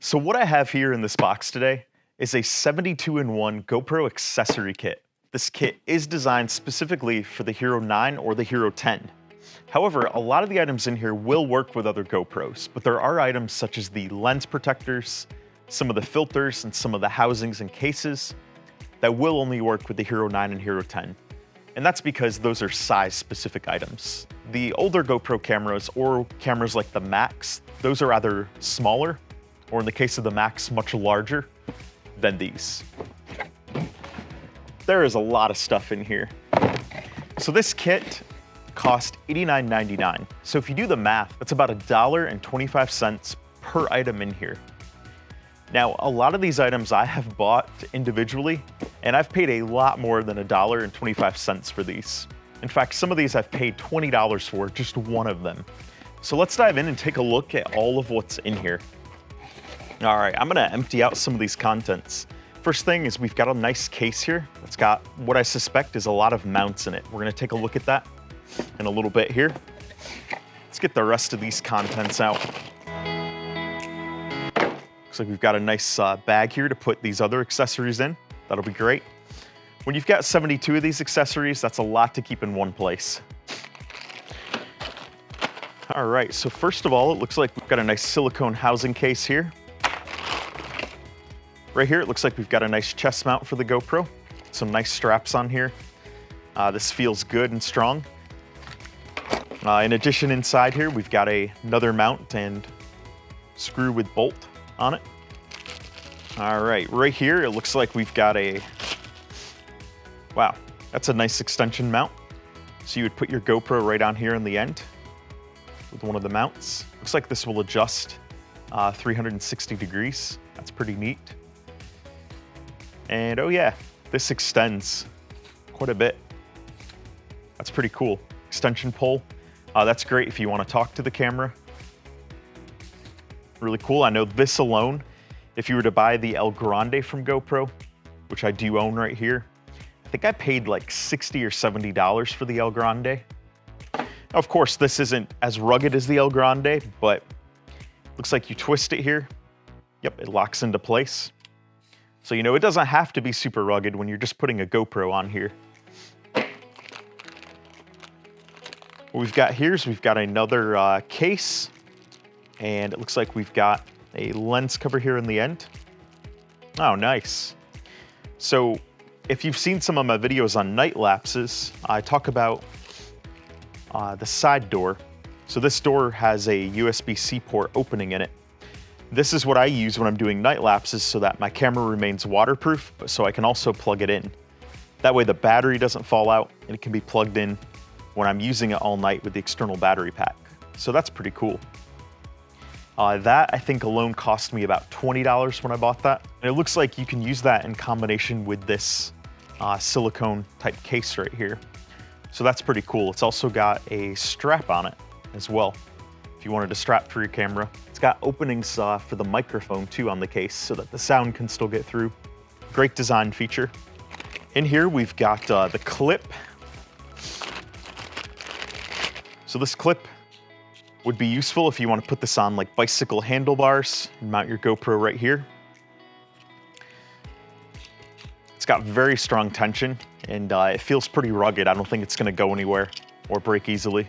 So what I have here in this box today is a 72-in-1 GoPro accessory kit. This kit is designed specifically for the Hero 9 or the Hero 10. However, a lot of the items in here will work with other GoPros, but there are items such as the lens protectors, some of the filters, and some of the housings and cases that will only work with the Hero 9 and Hero 10. And that's because those are size-specific items. The older GoPro cameras, or cameras like the Max, those are either smaller, or in the case of the Max, much larger than these. There is a lot of stuff in here. So this kit cost $89.99. So if you do the math, that's about $1.25 per item in here. Now, a lot of these items I have bought individually, and I've paid a lot more than $1.25 for these. In fact, some of these I've paid $20 for, just one of them. So let's dive in and take a look at all of what's in here. All right, I'm gonna empty out some of these contents. First thing is we've got a nice case here. It's got what I suspect is a lot of mounts in it. We're gonna take a look at that in a little bit here. Let's get the rest of these contents out. Looks like we've got a nice bag here to put these other accessories in. That'll be great. When you've got 72 of these accessories, that's a lot to keep in one place. All right, so first of all, it looks like we've got a nice silicone housing case here. Right here, it looks like we've got a nice chest mount for the GoPro. Some nice straps on here. This feels good and strong. In addition, inside here, we've got another mount and screw with bolt on it. All right here, it looks like we've got wow, that's a nice extension mount. So you would put your GoPro right on here in the end with one of the mounts. Looks like this will adjust 360 degrees. That's pretty neat. And oh yeah, this extends quite a bit. That's pretty cool. Extension pole. That's great if you want to talk to the camera. Really cool. I know this alone, if you were to buy the El Grande from GoPro, which I do own right here, I think I paid like $60 or $70 for the El Grande. Now, of course, this isn't as rugged as the El Grande, but looks like you twist it here. Yep, it locks into place. So, you know, it doesn't have to be super rugged when you're just putting a GoPro on here. What we've got here is we've got another case, and it looks like we've got a lens cover here in the end. Oh, nice. So if you've seen some of my videos on night lapses, I talk about the side door. So this door has a USB-C port opening in it. This is what I use when I'm doing night lapses so that my camera remains waterproof, but so I can also plug it in. That way the battery doesn't fall out and it can be plugged in when I'm using it all night with the external battery pack. So that's pretty cool. That I think alone cost me about $20 when I bought that. And it looks like you can use that in combination with this silicone type case right here. So that's pretty cool. It's also got a strap on it as well, if you wanted to strap for your camera. It's got openings for the microphone too on the case so that the sound can still get through. Great design feature. In here we've got the clip. So this clip would be useful if you want to put this on like bicycle handlebars and mount your GoPro right here. It's got very strong tension and it feels pretty rugged. I don't think it's going to go anywhere or break easily.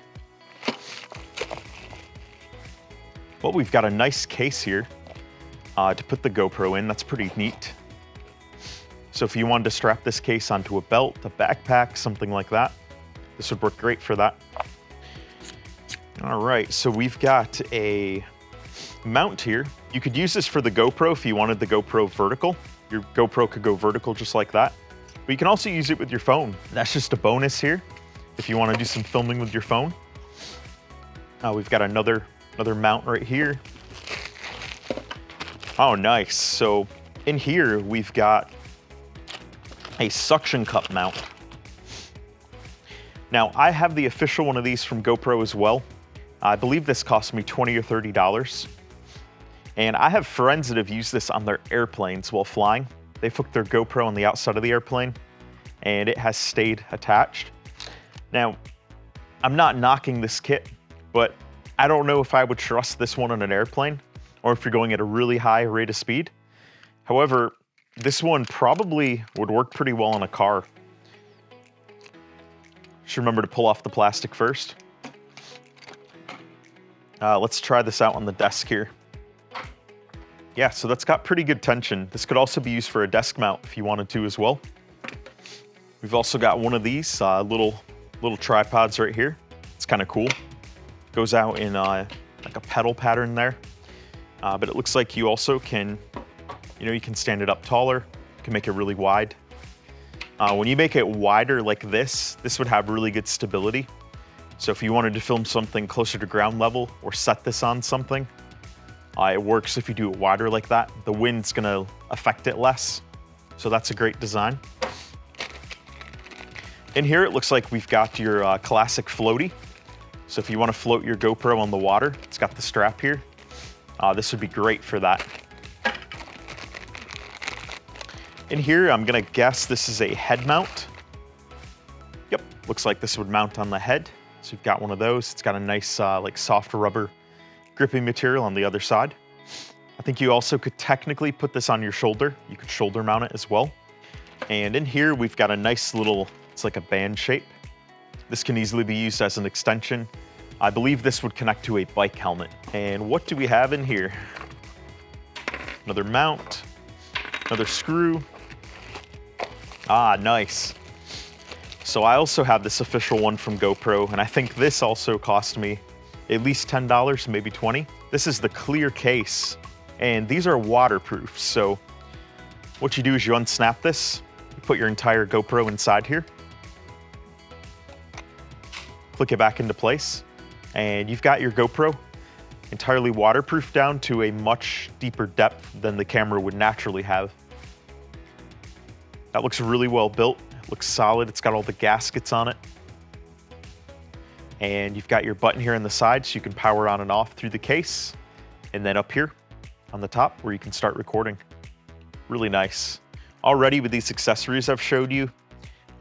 Well, we've got a nice case here to put the GoPro in. That's pretty neat. So if you wanted to strap this case onto a belt, a backpack, something like that, this would work great for that. All right, so we've got a mount here. You could use this for the GoPro if you wanted the GoPro vertical. Your GoPro could go vertical just like that. But you can also use it with your phone. That's just a bonus here if you want to do some filming with your phone. We've got another mount right here. Oh, nice. So in here, we've got a suction cup mount. Now, I have the official one of these from GoPro as well. I believe this cost me $20 or $30. And I have friends that have used this on their airplanes while flying. They've hooked their GoPro on the outside of the airplane and it has stayed attached. Now, I'm not knocking this kit, but I don't know if I would trust this one on an airplane. or if you're going at a really high rate of speed. However, this one probably would work pretty well on a car. Just remember to pull off the plastic first. Let's try this out on the desk here. Yeah, so that's got pretty good tension. This could also be used for a desk mount if you wanted to as well. We've also got one of these little tripods right here. It's kind of cool. Goes out in like a pedal pattern there. But it looks like you also can, you can stand it up taller. You can make it really wide. When you make it wider like this would have really good stability. So if you wanted to film something closer to ground level or set this on something, it works if you do it wider like that. The wind's gonna affect it less. So that's a great design. In here, it looks like we've got your classic floaty. So if you wanna float your GoPro on the water, it's got the strap here. This would be great for that. In here, I'm gonna guess this is a head mount. Yep, looks like this would mount on the head. So you've got one of those. It's got a nice like soft rubber gripping material on the other side. I think you also could technically put this on your shoulder. You could shoulder mount it as well. And in here, we've got a nice little, it's like a band shape. This can easily be used as an extension. I believe this would connect to a bike helmet. And what do we have in here? Another mount, another screw. Ah, nice. So I also have this official one from GoPro, and I think this also cost me at least $10, maybe 20. This is the clear case, and these are waterproof. So what you do is you unsnap this, you put your entire GoPro inside here, click it back into place, and you've got your GoPro entirely waterproof down to a much deeper depth than the camera would naturally have. That looks really well built. Looks solid. It's got all the gaskets on it. And you've got your button here on the side so you can power on and off through the case. And then up here on the top where you can start recording. Really nice. Already with these accessories I've showed you,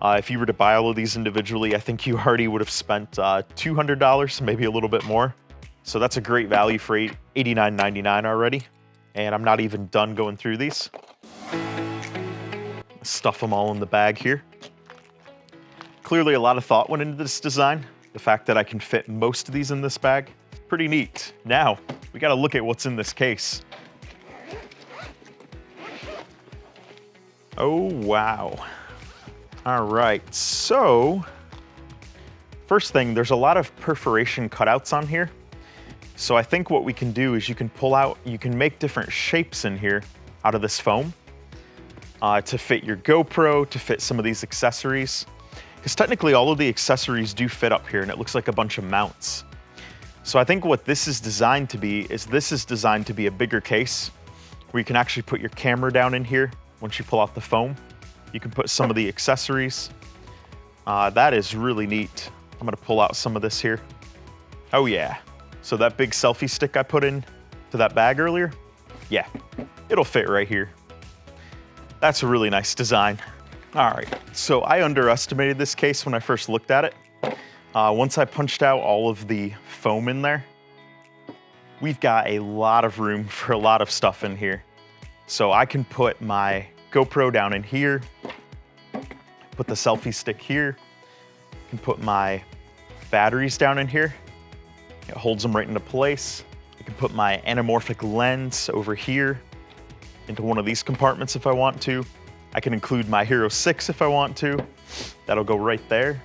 if you were to buy all of these individually, I think you already would have spent $200, maybe a little bit more. So that's a great value for $89.99 already. And I'm not even done going through these. Stuff them all in the bag here. Clearly a lot of thought went into this design. The fact that I can fit most of these in this bag, pretty neat. Now, we gotta look at what's in this case. Oh, wow. All right, so first thing, there's a lot of perforation cutouts on here. So I think what we can do is you can make different shapes in here out of this foam to fit your GoPro, to fit some of these accessories. Because technically all of the accessories do fit up here and it looks like a bunch of mounts. So I think what this is designed to be is a bigger case where you can actually put your camera down in here. Once you pull out the foam, you can put some of the accessories. That is really neat. I'm gonna pull out some of this here. Oh yeah. So that big selfie stick I put in to that bag earlier, yeah, it'll fit right here. That's a really nice design. All right, so I underestimated this case when I first looked at it. Once I punched out all of the foam in there, we've got a lot of room for a lot of stuff in here. So I can put my GoPro down in here, put the selfie stick here, I can put my batteries down in here. It holds them right into place. I can put my anamorphic lens over here into one of these compartments if I want to. I can include my Hero 6 if I want to. That'll go right there.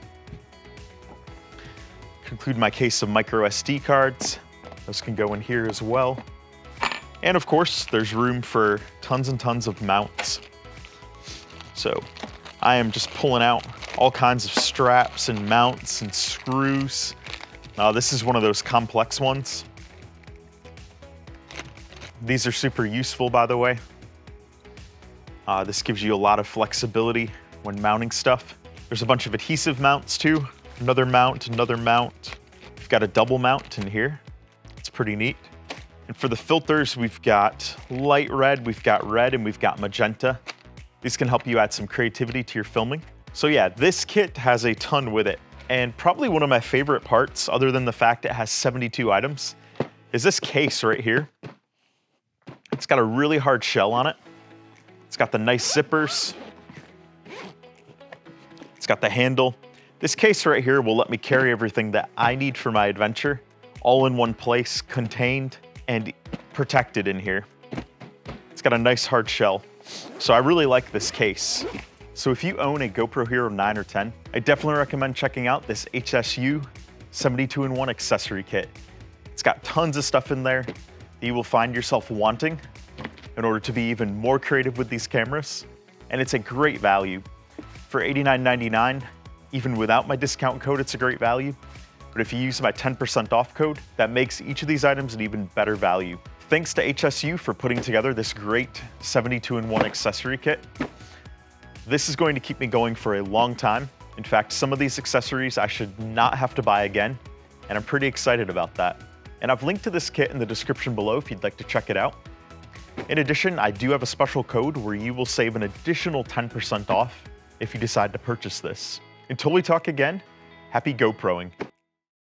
Include my case of micro SD cards. Those can go in here as well. And of course, there's room for tons and tons of mounts. So I am just pulling out all kinds of straps and mounts and screws. This is one of those complex ones. These are super useful, by the way. This gives you a lot of flexibility when mounting stuff. There's a bunch of adhesive mounts too. Another mount, another mount. We've got a double mount in here. It's pretty neat. And for the filters, we've got light red, we've got red, and we've got magenta. These can help you add some creativity to your filming. So yeah, this kit has a ton with it. And probably one of my favorite parts, other than the fact it has 72 items, is this case right here. It's got a really hard shell on it. It's got the nice zippers. It's got the handle. This case right here will let me carry everything that I need for my adventure, all in one place, contained and protected in here. It's got a nice hard shell. So I really like this case. So if you own a GoPro Hero 9 or 10, I definitely recommend checking out this HSU 72-in-1 accessory kit. It's got tons of stuff in there that you will find yourself wanting in order to be even more creative with these cameras. And it's a great value. For $89.99, even without my discount code, it's a great value. But if you use my 10% off code, that makes each of these items an even better value. Thanks to HSU for putting together this great 72-in-1 accessory kit. This is going to keep me going for a long time. In fact, some of these accessories I should not have to buy again, and I'm pretty excited about that. And I've linked to this kit in the description below if you'd like to check it out. In addition, I do have a special code where you will save an additional 10% off if you decide to purchase this. Until we talk again, happy GoProing.